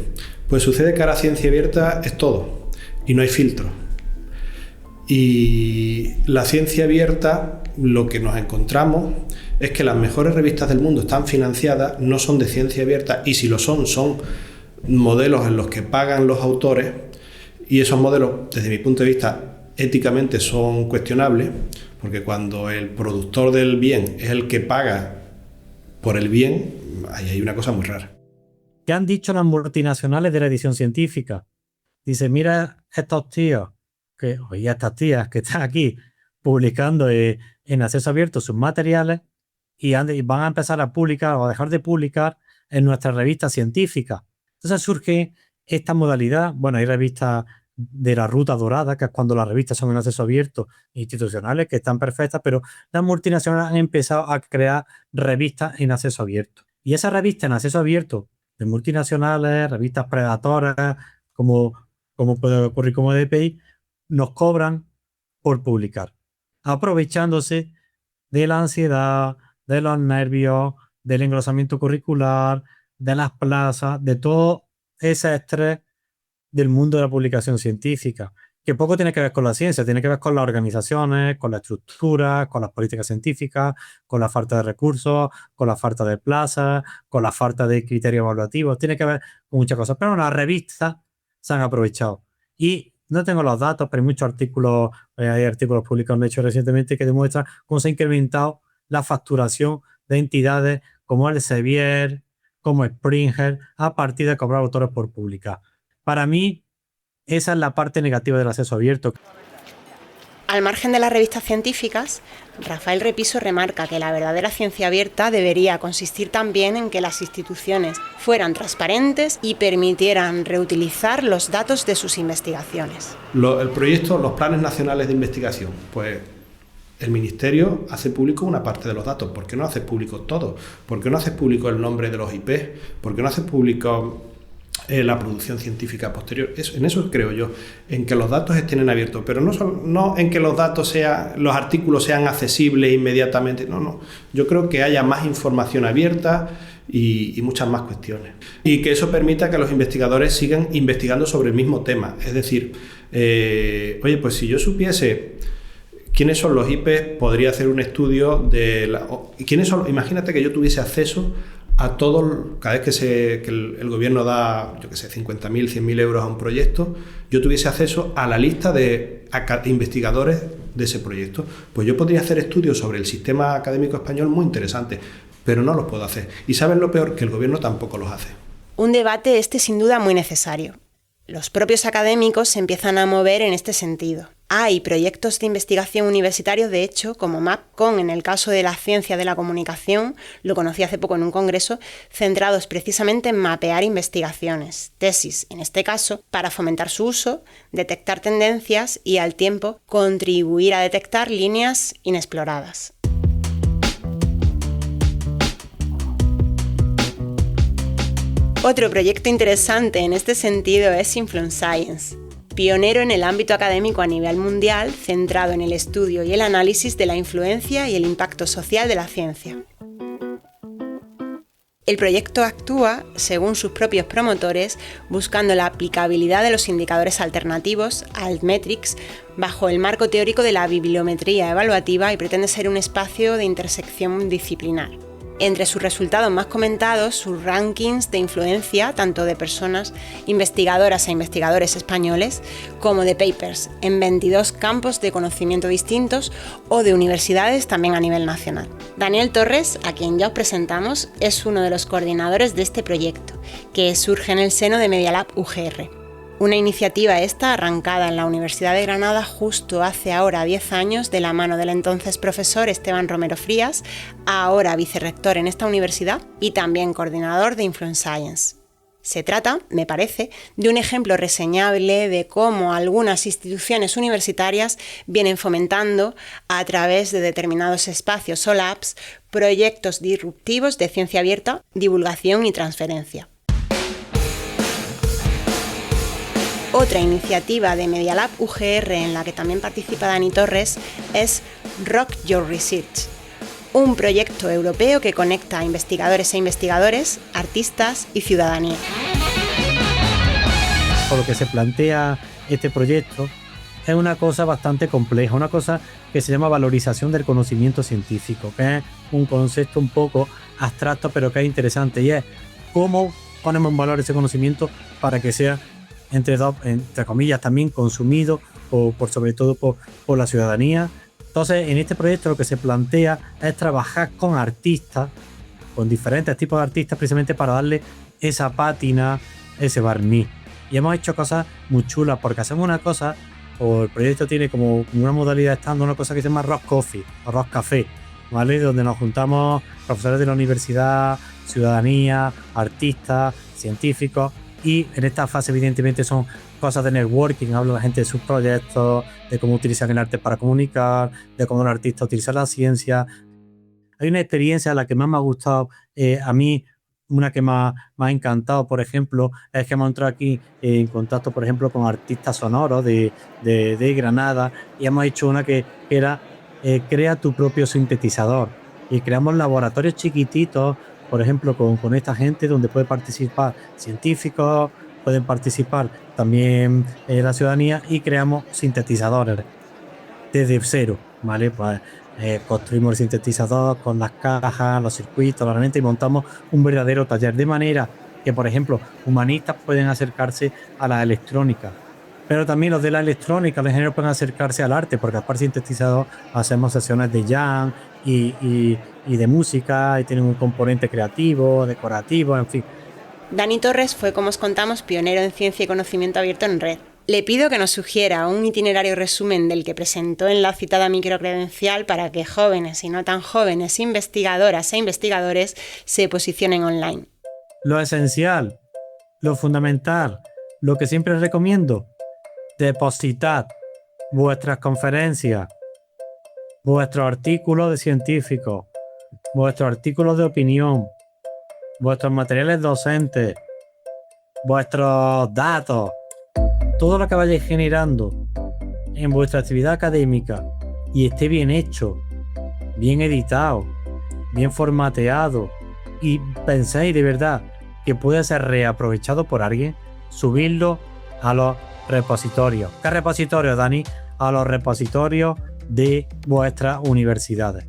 Pues sucede que ahora ciencia abierta es todo y no hay filtro. Y la ciencia abierta, lo que nos encontramos es que las mejores revistas del mundo están financiadas, no son de ciencia abierta y si lo son modelos en los que pagan los autores y esos modelos, desde mi punto de vista, éticamente son cuestionables, porque cuando el productor del bien es el que paga por el bien, ahí hay una cosa muy rara. ¿Qué han dicho las multinacionales de la edición científica? Dice, mira estos tíos, estas tías que están aquí publicando en acceso abierto sus materiales y van a empezar a publicar o a dejar de publicar en nuestras revistas científicas. Entonces surge esta modalidad, bueno, hay revistas de la ruta dorada, que es cuando las revistas son en acceso abierto, institucionales, que están perfectas, pero las multinacionales han empezado a crear revistas en acceso abierto. Y esas revistas en acceso abierto, de multinacionales, revistas predatoras, como puede ocurrir como DPI, nos cobran por publicar, aprovechándose de la ansiedad, de los nervios, del engrosamiento curricular, de las plazas, de todo ese estrés del mundo de la publicación científica, que poco tiene que ver con la ciencia, tiene que ver con las organizaciones, con la estructura, con las políticas científicas, con la falta de recursos, con la falta de plazas, con la falta de criterios evaluativos, tiene que ver con muchas cosas. Pero las revistas se han aprovechado. Y no tengo los datos, pero hay muchos artículos, hay artículos publicados, de hecho, recientemente que demuestran cómo se ha incrementado la facturación de entidades como Elsevier, como Springer, a partir de cobrar autores por publicar. Para mí, esa es la parte negativa del acceso abierto. Al margen de las revistas científicas, Rafael Repiso remarca que la verdadera ciencia abierta debería consistir también en que las instituciones fueran transparentes y permitieran reutilizar los datos de sus investigaciones. El proyecto, los planes nacionales de investigación, pues el Ministerio hace público una parte de los datos. ¿Por qué no hace público todo? ¿Por qué no hace público el nombre de los IP? ¿Por qué no hace público la producción científica posterior? En eso creo yo, en que los datos estén abiertos, pero no en que los datos los artículos sean accesibles inmediatamente, no. Yo creo que haya más información abierta y muchas más cuestiones. Y que eso permita que los investigadores sigan investigando sobre el mismo tema. Es decir, oye, pues si yo supiese quiénes son los IP, podría hacer un estudio de quiénes son. Imagínate que yo tuviese acceso a todo, cada vez que el gobierno da, yo qué sé, 50.000, 100.000 euros a un proyecto, yo tuviese acceso a la lista de investigadores de ese proyecto. Pues yo podría hacer estudios sobre el sistema académico español muy interesantes, pero no los puedo hacer. Y ¿saben lo peor? Que el gobierno tampoco los hace. Un debate sin duda muy necesario. Los propios académicos se empiezan a mover en este sentido. Hay proyectos de investigación universitarios, de hecho, como MapCon en el caso de la ciencia de la comunicación, lo conocí hace poco en un congreso, centrados precisamente en mapear investigaciones, tesis, en este caso, para fomentar su uso, detectar tendencias y, al tiempo, contribuir a detectar líneas inexploradas. Otro proyecto interesante en este sentido es Influence Science, pionero en el ámbito académico a nivel mundial, centrado en el estudio y el análisis de la influencia y el impacto social de la ciencia. El proyecto actúa, según sus propios promotores, buscando la aplicabilidad de los indicadores alternativos, altmetrics, bajo el marco teórico de la bibliometría evaluativa y pretende ser un espacio de intersección disciplinar. Entre sus resultados más comentados, sus rankings de influencia, tanto de personas investigadoras e investigadores españoles, como de papers, en 22 campos de conocimiento distintos o de universidades también a nivel nacional. Daniel Torres, a quien ya os presentamos, es uno de los coordinadores de este proyecto, que surge en el seno de Media Lab UGR. Una iniciativa esta arrancada en la Universidad de Granada justo hace ahora 10 años de la mano del entonces profesor Esteban Romero Frías, ahora vicerrector en esta universidad y también coordinador de Influence Science. Se trata, me parece, de un ejemplo reseñable de cómo algunas instituciones universitarias vienen fomentando, a través de determinados espacios o labs, proyectos disruptivos de ciencia abierta, divulgación y transferencia. Otra iniciativa de Media Lab UGR en la que también participa Dani Torres es Rock Your Research, un proyecto europeo que conecta a investigadores e investigadores, artistas y ciudadanía. Por lo que se plantea este proyecto es una cosa bastante compleja, una cosa que se llama valorización del conocimiento científico, que es un concepto un poco abstracto pero que es interesante, y es cómo ponemos en valor ese conocimiento para que sea entre comillas también consumido sobre todo por la ciudadanía. Entonces, en este proyecto lo que se plantea es trabajar con artistas, con diferentes tipos de artistas, precisamente para darle esa pátina, ese barniz. Y hemos hecho cosas muy chulas, porque hacemos una cosa, o el proyecto tiene como una modalidad estándar, una cosa que se llama Rock Coffee o Rock Café, ¿vale? Donde nos juntamos profesores de la universidad, ciudadanía, artistas, científicos. Y en esta fase evidentemente son cosas de networking, habla la gente de sus proyectos, de cómo utilizan el arte para comunicar, de cómo el artista utiliza la ciencia. Hay una experiencia, la que más me ha gustado a mí, una que me ha encantado, por ejemplo, es que hemos entrado aquí en contacto, por ejemplo, con artistas sonoros de Granada, y hemos hecho una que era crea tu propio sintetizador. Y creamos laboratorios chiquititos por ejemplo, con esta gente donde puede participar científicos, pueden participar también la ciudadanía, y creamos sintetizadores desde cero, ¿vale? Pues construimos el sintetizador con las cajas, los circuitos, la herramienta, y montamos un verdadero taller, de manera que, por ejemplo, humanistas pueden acercarse a la electrónica, pero también los de la electrónica, los ingenieros, pueden acercarse al arte, porque aparte del sintetizador hacemos sesiones de jam y de música, y tienen un componente creativo, decorativo, en fin. Dani Torres fue, como os contamos, pionero en ciencia y conocimiento abierto en red. Le pido que nos sugiera un itinerario resumen del que presentó en la citada microcredencial para que jóvenes y no tan jóvenes investigadoras e investigadores se posicionen online. Lo esencial, lo fundamental, lo que siempre recomiendo: depositad vuestras conferencias, vuestros artículos de científicos, vuestros artículos de opinión, vuestros materiales docentes, vuestros datos, todo lo que vayáis generando en vuestra actividad académica y esté bien hecho, bien editado, bien formateado, y penséis de verdad que puede ser reaprovechado por alguien, subidlo a los repositorios. ¿Qué repositorios, Dani? A los repositorios de vuestras universidades,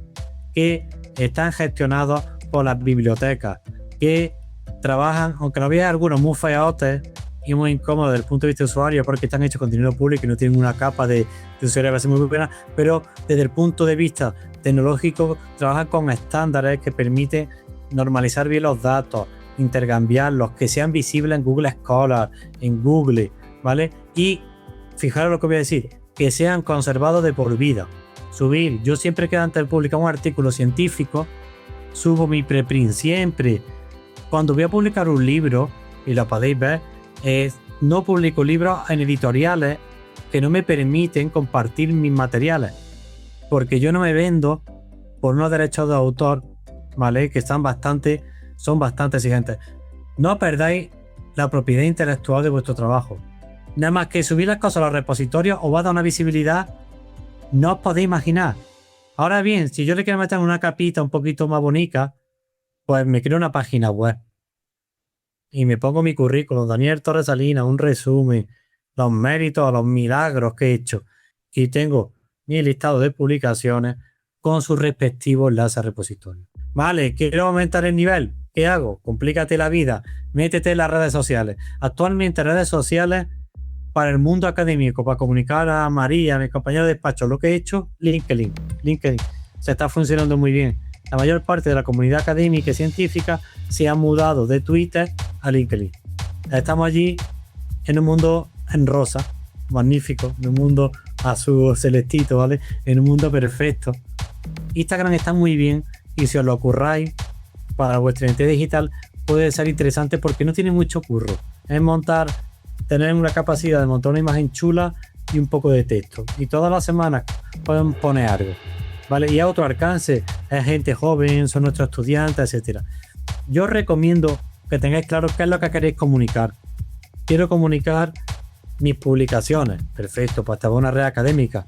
que están gestionados por las bibliotecas, que trabajan, aunque lo veáis algunos muy feotes y muy incómodos desde el punto de vista de usuario, porque están hechos con dinero público y no tienen una capa de usuario a veces muy buena, pero desde el punto de vista tecnológico trabajan con estándares que permiten normalizar bien los datos, intercambiarlos, que sean visibles en Google Scholar, en Google, ¿vale? Y fijaros lo que voy a decir, que sean conservados de por vida. Subir, yo siempre que antes de publicar un artículo científico, subo mi preprint, siempre. Cuando voy a publicar un libro, y lo podéis ver, no publico libros en editoriales que no me permiten compartir mis materiales, porque yo no me vendo por unos derechos de autor, ¿vale? Que son bastante exigentes. No perdáis la propiedad intelectual de vuestro trabajo. Nada más que subir las cosas a los repositorios os va a dar una visibilidad, no os podéis imaginar. Ahora bien, si yo le quiero meter una capita un poquito más bonita, pues me creo una página web y me pongo mi currículum, Daniel Torres Salinas, un resumen, los méritos, los milagros que he hecho, y tengo mi listado de publicaciones con sus respectivos enlaces a repositorios. Vale, quiero aumentar el nivel, ¿qué hago? Complícate la vida, métete en las redes sociales. Actualmente redes sociales para el mundo académico, para comunicar a María, a mi compañero de despacho, lo que he hecho, LinkedIn se está funcionando muy bien. La mayor parte de la comunidad académica y científica se ha mudado de Twitter a LinkedIn. Estamos allí en un mundo en rosa, magnífico, en un mundo azul celestito, ¿vale? En un mundo perfecto. Instagram está muy bien, y si os lo ocurráis para vuestra identidad digital, puede ser interesante porque no tiene mucho curro. Es tener una capacidad de montar una imagen chula y un poco de texto. Y todas las semanas pueden poner algo, ¿vale? Y a otro alcance, es gente joven, son nuestros estudiantes, etcétera. Yo os recomiendo que tengáis claro qué es lo que queréis comunicar. Quiero comunicar mis publicaciones. Perfecto, pues estaba una red académica.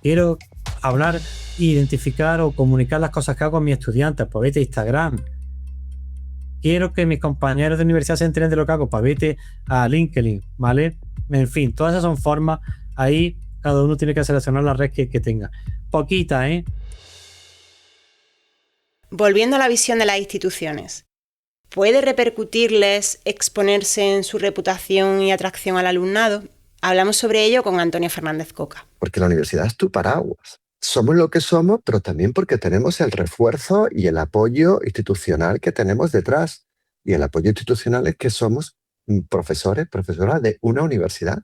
Quiero hablar, identificar o comunicar las cosas que hago con mis estudiantes, pues vete a Instagram. Quiero que mis compañeros de universidad se enteren de lo que hago, pues vete a LinkedIn, ¿vale? En fin, todas esas son formas. Ahí cada uno tiene que seleccionar la red que tenga. Poquita, ¿eh? Volviendo a la visión de las instituciones, ¿puede repercutirles exponerse en su reputación y atracción al alumnado? Hablamos sobre ello con Antonio Fernández Coca. Porque la universidad es tu paraguas. Somos lo que somos, pero también porque tenemos el refuerzo y el apoyo institucional que tenemos detrás. Y el apoyo institucional es que somos profesores, profesoras de una universidad.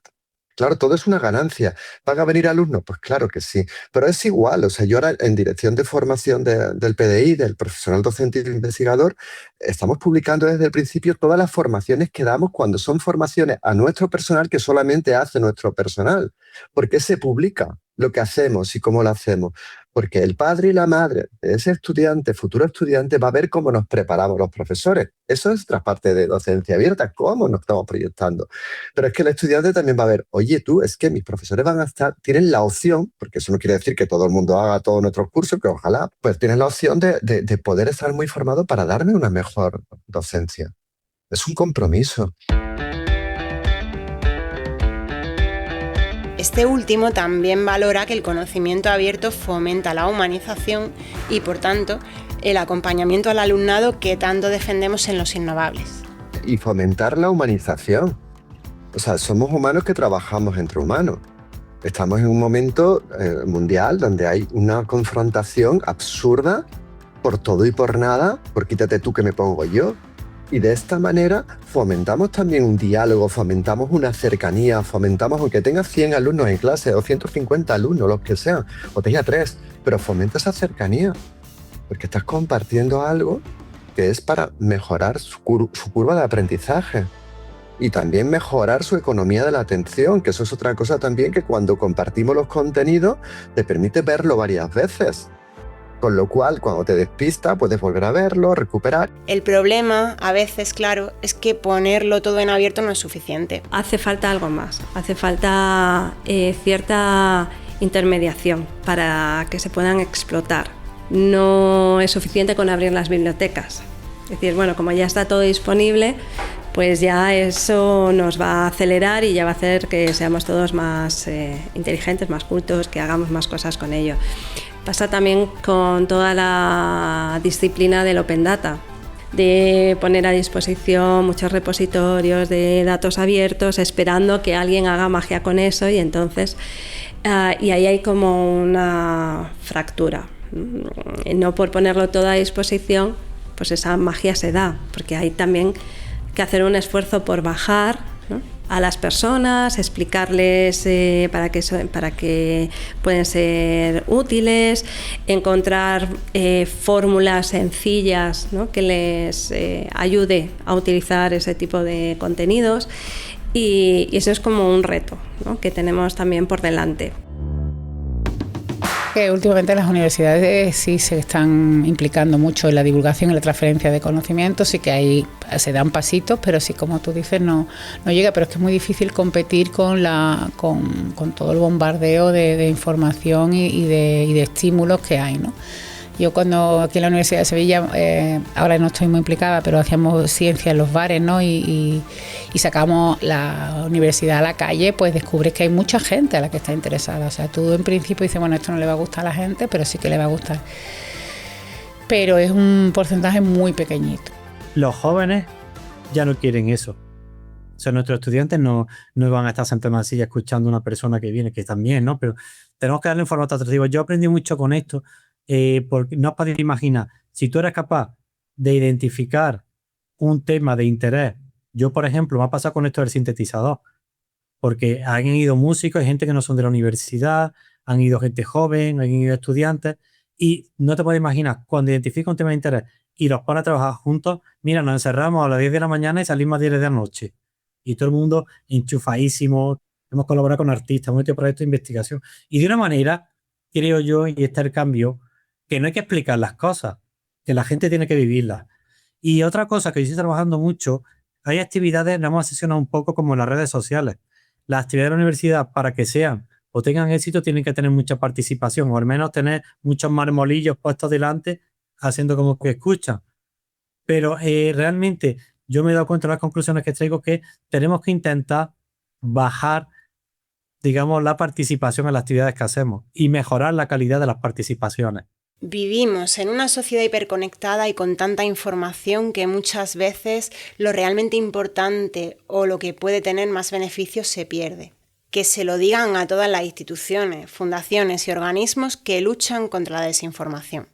Claro, todo es una ganancia. ¿Van a venir alumnos? Pues claro que sí. Pero es igual. O sea, yo ahora en dirección de formación del PDI, del profesional docente y del investigador, estamos publicando desde el principio todas las formaciones que damos cuando son formaciones a nuestro personal que solamente hace nuestro personal. ¿Por qué se publica lo que hacemos y cómo lo hacemos? porque el padre y la madre de ese estudiante, futuro estudiante, va a ver cómo nos preparamos los profesores. Eso es otra parte de docencia abierta, cómo nos estamos proyectando. Pero es que el estudiante también va a ver, oye tú, es que mis profesores van a estar, tienen la opción, porque eso no quiere decir que todo el mundo haga todos nuestros cursos, que ojalá, pues tienen la opción de poder estar muy formado para darme una mejor docencia. Es un compromiso. Este último también valora que el conocimiento abierto fomenta la humanización y, por tanto, el acompañamiento al alumnado que tanto defendemos en Los Innovables. Y fomentar la humanización. O sea, somos humanos que trabajamos entre humanos. Estamos en un momento mundial donde hay una confrontación absurda por todo y por nada, por quítate tú que me pongo yo. Y de esta manera fomentamos también un diálogo, fomentamos una cercanía, fomentamos, aunque tengas 100 alumnos en clase o 150 alumnos, los que sean, o tenga 3, pero fomenta esa cercanía, porque estás compartiendo algo que es para mejorar su curva de aprendizaje y también mejorar su economía de la atención, que eso es otra cosa también que cuando compartimos los contenidos te permite verlo varias veces. Con lo cual, cuando te despista, puedes volver a verlo, recuperar. El problema, a veces, claro, es que ponerlo todo en abierto no es suficiente. Hace falta algo más, hace falta cierta intermediación para que se puedan explotar. No es suficiente con abrir las bibliotecas. Es decir, bueno, como ya está todo disponible, pues ya eso nos va a acelerar y ya va a hacer que seamos todos más inteligentes, más cultos, que hagamos más cosas con ello. Pasa también con toda la disciplina del Open Data, de poner a disposición muchos repositorios de datos abiertos, esperando que alguien haga magia con eso, y entonces y ahí hay como una fractura. No por ponerlo todo a disposición, pues esa magia se da, porque hay también que hacer un esfuerzo por bajar, ¿no?, a las personas, explicarles para qué pueden ser útiles, encontrar fórmulas sencillas, ¿no?, que les ayude a utilizar ese tipo de contenidos, y eso es como un reto, ¿no?, que tenemos también por delante. Que últimamente las universidades sí se están implicando mucho en la divulgación y la transferencia de conocimientos, sí que se dan pasitos, pero sí, como tú dices, no llega, pero es que es muy difícil competir con todo el bombardeo de información y de estímulos que hay, ¿no? Yo cuando aquí en la Universidad de Sevilla, ahora no estoy muy implicada, pero hacíamos ciencia en los bares, ¿no? Y sacamos la universidad a la calle, pues descubres que hay mucha gente a la que está interesada. O sea, tú en principio dices, bueno, esto no le va a gustar a la gente, pero sí que le va a gustar. Pero es un porcentaje muy pequeñito. Los jóvenes ya no quieren eso. O sea, nuestros estudiantes no van a estar siempre en la silla escuchando a una persona que viene, que también, ¿no? Pero tenemos que darle un formato atractivo. Yo aprendí mucho con esto. Porque no os podéis imaginar, si tú eres capaz de identificar un tema de interés. Yo, por ejemplo, me ha pasado con esto del sintetizador, porque han ido músicos, hay gente que no son de la universidad, han ido gente joven, han ido estudiantes, y no te puedes imaginar, cuando identifica un tema de interés y los pone a trabajar juntos, mira, nos encerramos a las 10 de la mañana y salimos a 10 de la noche, y todo el mundo enchufadísimo. Hemos colaborado con artistas, hemos hecho proyectos de investigación, y de una manera, creo yo, y este cambio, que no hay que explicar las cosas, que la gente tiene que vivirlas. Y otra cosa que yo estoy trabajando mucho, hay actividades, nos hemos sesionado un poco como en las redes sociales. Las actividades de la universidad, para que sean o tengan éxito, tienen que tener mucha participación, o al menos tener muchos marmolillos puestos delante, haciendo como que escuchan. Pero realmente yo me he dado cuenta de las conclusiones que traigo, que tenemos que intentar bajar, digamos, la participación en las actividades que hacemos y mejorar la calidad de las participaciones. Vivimos en una sociedad hiperconectada y con tanta información que muchas veces lo realmente importante o lo que puede tener más beneficios se pierde. Que se lo digan a todas las instituciones, fundaciones y organismos que luchan contra la desinformación.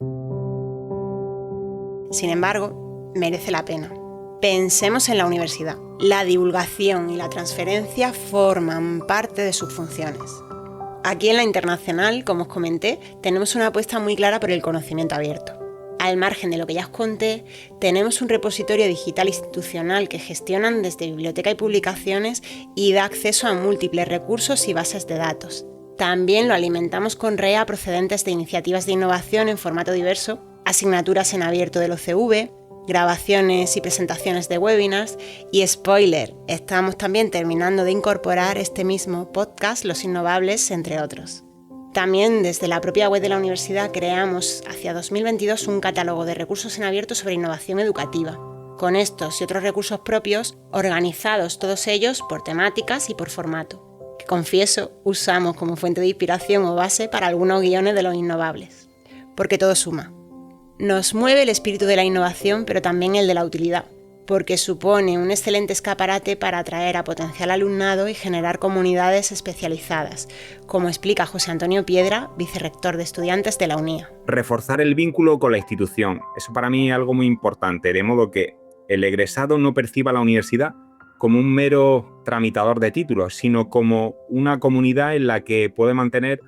Sin embargo, merece la pena. Pensemos en la universidad. La divulgación y la transferencia forman parte de sus funciones. Aquí en la Internacional, como os comenté, tenemos una apuesta muy clara por el conocimiento abierto. Al margen de lo que ya os conté, tenemos un repositorio digital institucional que gestionan desde biblioteca y publicaciones y da acceso a múltiples recursos y bases de datos. También lo alimentamos con REA procedentes de iniciativas de innovación en formato diverso, asignaturas en abierto del OCV, grabaciones y presentaciones de webinars y, spoiler, estamos también terminando de incorporar este mismo podcast, Los Innovables, entre otros. También desde la propia web de la universidad creamos hacia 2022 un catálogo de recursos en abierto sobre innovación educativa, con estos y otros recursos propios organizados todos ellos por temáticas y por formato, que confieso usamos como fuente de inspiración o base para algunos guiones de Los Innovables, porque todo suma. Nos mueve el espíritu de la innovación, pero también el de la utilidad, porque supone un excelente escaparate para atraer a potencial alumnado y generar comunidades especializadas, como explica José Antonio Piedra, vicerrector de estudiantes de la UNIA. Reforzar el vínculo con la institución, eso para mí es algo muy importante, de modo que el egresado no perciba la universidad como un mero tramitador de títulos, sino como una comunidad en la que puede mantener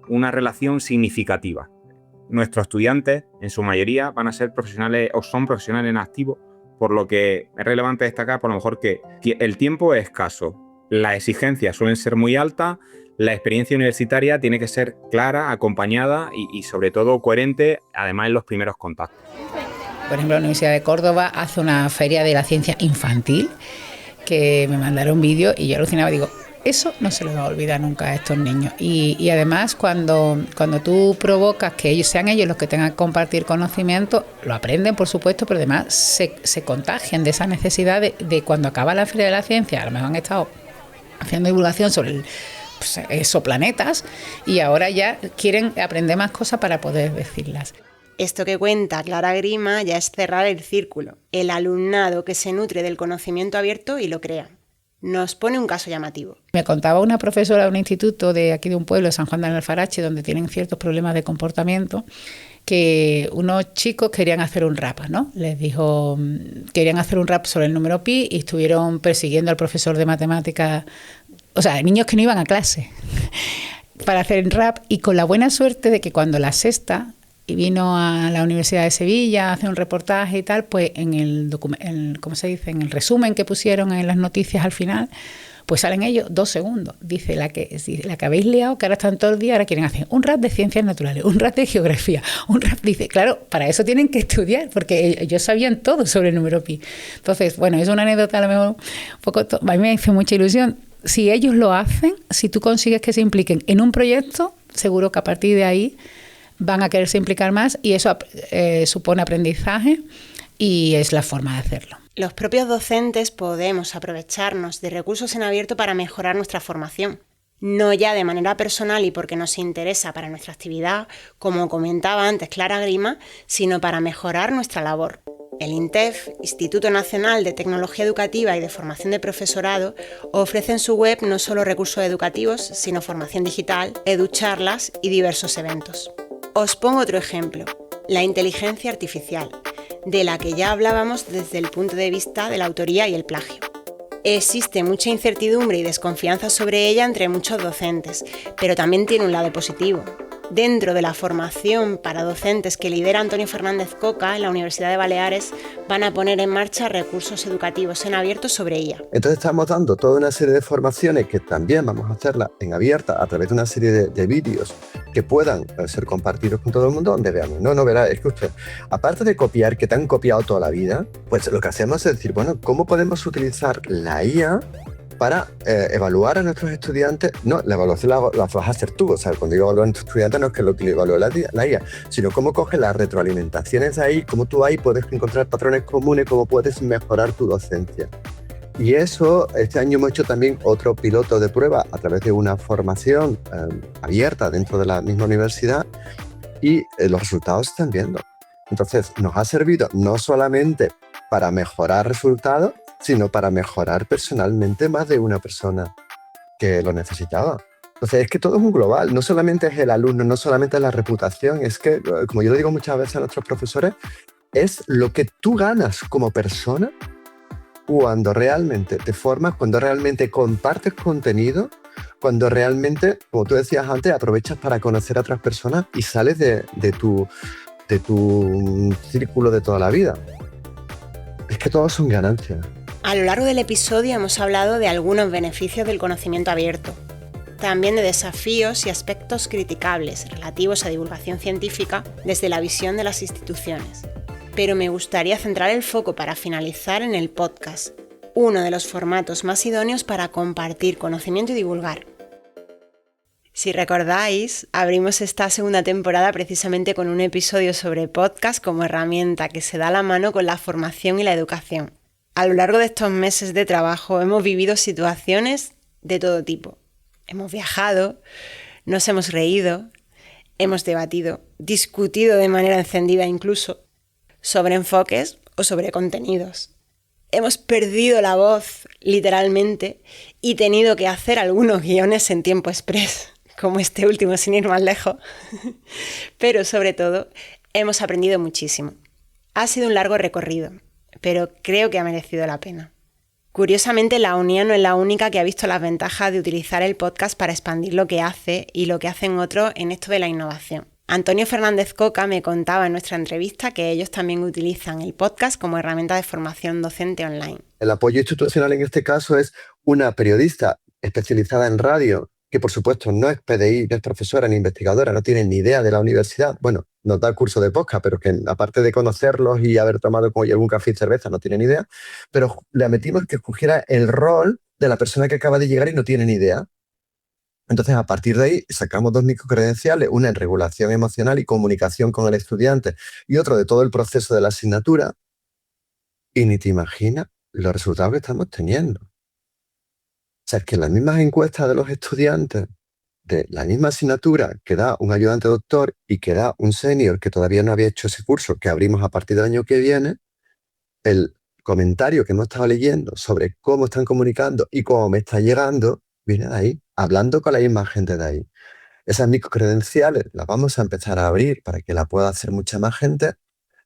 una relación significativa. Nuestros estudiantes, en su mayoría, van a ser profesionales o son profesionales en activo, por lo que es relevante destacar, por lo mejor, que el tiempo es escaso, las exigencias suelen ser muy altas, la experiencia universitaria tiene que ser clara, acompañada y sobre todo coherente, además en los primeros contactos. Por ejemplo, la Universidad de Córdoba hace una feria de la ciencia infantil que me mandaron vídeo y yo alucinaba, digo, eso no se lo va a olvidar nunca a estos niños. Y además, cuando tú provocas que ellos sean ellos los que tengan que compartir conocimiento, lo aprenden, por supuesto, pero además se contagian de esa necesidad de cuando acaba la Feria de la Ciencia, a lo mejor han estado haciendo divulgación sobre exoplanetas y ahora ya quieren aprender más cosas para poder decirlas. Esto que cuenta Clara Grima ya es cerrar el círculo, el alumnado que se nutre del conocimiento abierto y lo crea. Nos pone un caso llamativo. Me contaba una profesora de un instituto de aquí de un pueblo, San Juan de Alfarache, donde tienen ciertos problemas de comportamiento, que unos chicos querían hacer un rap, ¿no? Les dijo, querían hacer un rap sobre el número pi y estuvieron persiguiendo al profesor de matemáticas, o sea, niños que no iban a clase, para hacer rap, y con la buena suerte de que cuando la sexta y vino a la Universidad de Sevilla a hacer un reportaje y tal, pues en el ¿cómo se dice? En el resumen que pusieron en las noticias al final, pues salen ellos 2 segundos. Dice la que habéis liado, que ahora están todo el día, ahora quieren hacer un rap de ciencias naturales, un rap de geografía, un rap, dice, claro, para eso tienen que estudiar, porque ellos sabían todo sobre el número pi. Entonces, bueno, es una anécdota a lo mejor un poco, a mí me hace mucha ilusión. Si ellos lo hacen, si tú consigues que se impliquen en un proyecto, seguro que a partir de ahí van a quererse implicar más y eso supone aprendizaje y es la forma de hacerlo. Los propios docentes podemos aprovecharnos de recursos en abierto para mejorar nuestra formación, no ya de manera personal y porque nos interesa para nuestra actividad, como comentaba antes Clara Grima, sino para mejorar nuestra labor. El INTEF, Instituto Nacional de Tecnología Educativa y de Formación de Profesorado, ofrece en su web no solo recursos educativos, sino formación digital, educharlas y diversos eventos. Os pongo otro ejemplo, la inteligencia artificial, de la que ya hablábamos desde el punto de vista de la autoría y el plagio. Existe mucha incertidumbre y desconfianza sobre ella entre muchos docentes, pero también tiene un lado positivo. Dentro de la formación para docentes que lidera Antonio Fernández Coca en la Universidad de Baleares, van a poner en marcha recursos educativos en abierto sobre ella. Entonces estamos dando toda una serie de formaciones que también vamos a hacerlas en abierta a través de una serie de vídeos que puedan ser compartidos con todo el mundo, donde veamos, no verá, es que usted, aparte de copiar, que te han copiado toda la vida, pues lo que hacemos es decir, bueno, ¿cómo podemos utilizar la IA para evaluar a nuestros estudiantes? No, la evaluación la vas a hacer tú, o sea, cuando digo evaluar a nuestros estudiantes no es que lo que le evalúe la IA, sino cómo coges las retroalimentaciones ahí, cómo tú ahí puedes encontrar patrones comunes, cómo puedes mejorar tu docencia. Y eso, este año hemos hecho también otro piloto de prueba a través de una formación abierta dentro de la misma universidad y los resultados se están viendo. Entonces, nos ha servido no solamente para mejorar resultados, sino para mejorar personalmente más de una persona que lo necesitaba. Entonces, es que todo es un global, no solamente es el alumno, no solamente es la reputación, es que, como yo le digo muchas veces a nuestros profesores, es lo que tú ganas como persona cuando realmente te formas, cuando realmente compartes contenido, cuando realmente, como tú decías antes, aprovechas para conocer a otras personas y sales de tu círculo de toda la vida. Es que todos son ganancias. A lo largo del episodio hemos hablado de algunos beneficios del conocimiento abierto. también de desafíos y aspectos criticables relativos a divulgación científica desde la visión de las instituciones. Pero me gustaría centrar el foco para finalizar en el podcast, uno de los formatos más idóneos para compartir conocimiento y divulgar. Si recordáis, abrimos esta segunda temporada precisamente con un episodio sobre podcast como herramienta que se da la mano con la formación y la educación. A lo largo de estos meses de trabajo hemos vivido situaciones de todo tipo. Hemos viajado, nos hemos reído, hemos debatido, discutido de manera encendida incluso, sobre enfoques o sobre contenidos. Hemos perdido la voz, literalmente, y tenido que hacer algunos guiones en tiempo express, como este último sin ir más lejos. Pero sobre todo, hemos aprendido muchísimo. Ha sido un largo recorrido, pero creo que ha merecido la pena. Curiosamente, la UNIA no es la única que ha visto las ventajas de utilizar el podcast para expandir lo que hace y lo que hacen otros en esto de la innovación. Antonio Fernández Coca me contaba en nuestra entrevista que ellos también utilizan el podcast como herramienta de formación docente online. El apoyo institucional en este caso es una periodista especializada en radio, que por supuesto no es PDI, no es profesora ni investigadora, no tiene ni idea de la universidad. Bueno, nos da el curso de podcast, pero que aparte de conocerlos y haber tomado con algún café y cerveza, no tiene ni idea. Pero le metimos que escogiera el rol de la persona que acaba de llegar y no tiene ni idea. Entonces, a partir de ahí, sacamos 2 microcredenciales, una en regulación emocional y comunicación con el estudiante y otro de todo el proceso de la asignatura. Y ni te imaginas los resultados que estamos teniendo. O sea, es que las mismas encuestas de los estudiantes de la misma asignatura que da un ayudante doctor y que da un senior que todavía no había hecho ese curso, que abrimos a partir del año que viene, el comentario que hemos estado leyendo sobre cómo están comunicando y cómo me está llegando, viene de ahí, hablando con la misma gente de ahí. Esas microcredenciales las vamos a empezar a abrir para que la pueda hacer mucha más gente,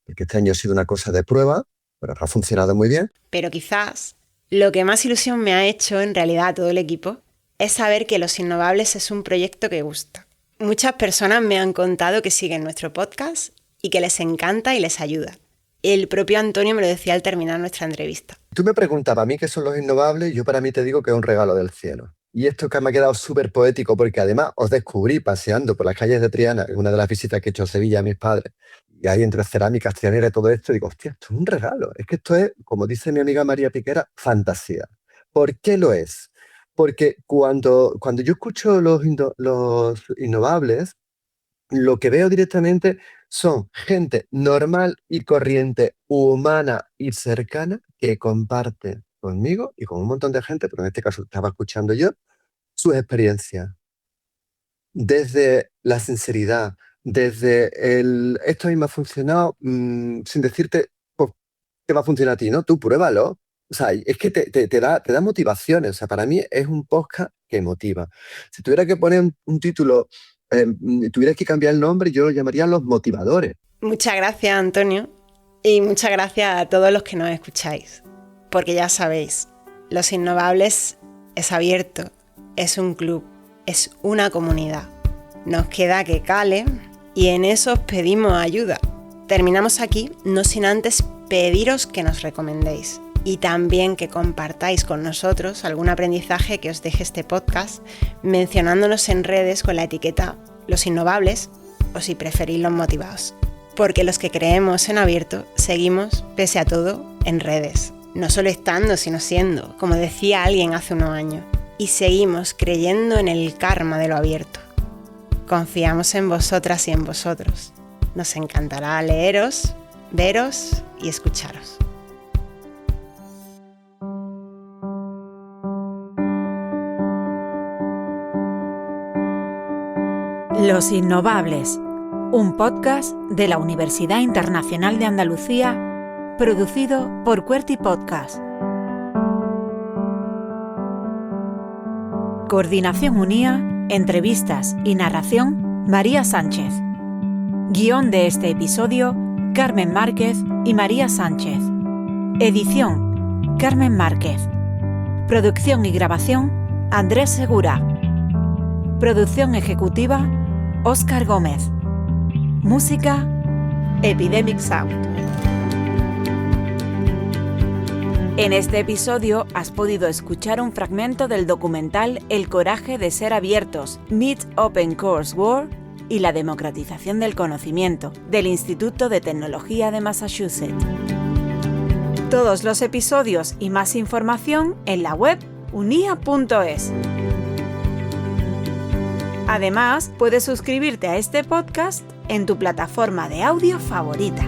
porque este año ha sido una cosa de prueba, pero ha funcionado muy bien. Pero quizás lo que más ilusión me ha hecho en realidad a todo el equipo es saber que Los Innovables es un proyecto que gusta. Muchas personas me han contado que siguen nuestro podcast y que les encanta y les ayuda. El propio Antonio me lo decía al terminar nuestra entrevista. Tú me preguntabas a mí qué son Los Innovables, yo para mí te digo que es un regalo del cielo. Y esto que me ha quedado súper poético porque además os descubrí paseando por las calles de Triana, en una de las visitas que he hecho a Sevilla a mis padres, y ahí entre cerámicas, trianeras y todo esto, digo, hostia, esto es un regalo. Es que esto es, como dice mi amiga María Piquera, fantasía. ¿Por qué lo es? Porque cuando yo escucho los Innovables, lo que veo directamente son gente normal y corriente, humana y cercana, que comparte conmigo y con un montón de gente, pero en este caso estaba escuchando yo, sus experiencias. Desde la sinceridad, desde esto a mí me ha funcionado, sin decirte pues, que va a funcionar a ti, ¿no? Tú pruébalo. O sea, es que te da motivaciones. O sea, para mí es un podcast que motiva. Si tuviera que poner un título, tuviera que cambiar el nombre, yo lo llamaría Los Motivadores. Muchas gracias, Antonio, y muchas gracias a todos los que nos escucháis. Porque ya sabéis, Los Innovables es abierto, es un club, es una comunidad. Nos queda que cale y en eso os pedimos ayuda. Terminamos aquí, no sin antes pediros que nos recomendéis. Y también que compartáis con nosotros algún aprendizaje que os deje este podcast mencionándonos en redes con la etiqueta Los Innovables o si preferís Los Motivados. Porque los que creemos en abierto seguimos, pese a todo, en redes. No solo estando, sino siendo, como decía alguien hace unos años. Y seguimos creyendo en el karma de lo abierto. Confiamos en vosotras y en vosotros. Nos encantará leeros, veros y escucharos. Los Innovables, un podcast de la Universidad Internacional de Andalucía, producido por QWERTY Podcast. Coordinación UNIA, entrevistas y narración, María Sánchez. Guión de este episodio, Carmen Márquez y María Sánchez. Edición, Carmen Márquez. Producción y grabación, Andrés Segura. Producción ejecutiva, Óscar Gómez. Música, Epidemic Sound. En este episodio has podido escuchar un fragmento del documental El coraje de ser abiertos, Meet Open Courseware y la democratización del conocimiento, del Instituto de Tecnología de Massachusetts. Todos los episodios y más información en la web unia.es. Además, puedes suscribirte a este podcast en tu plataforma de audio favorita.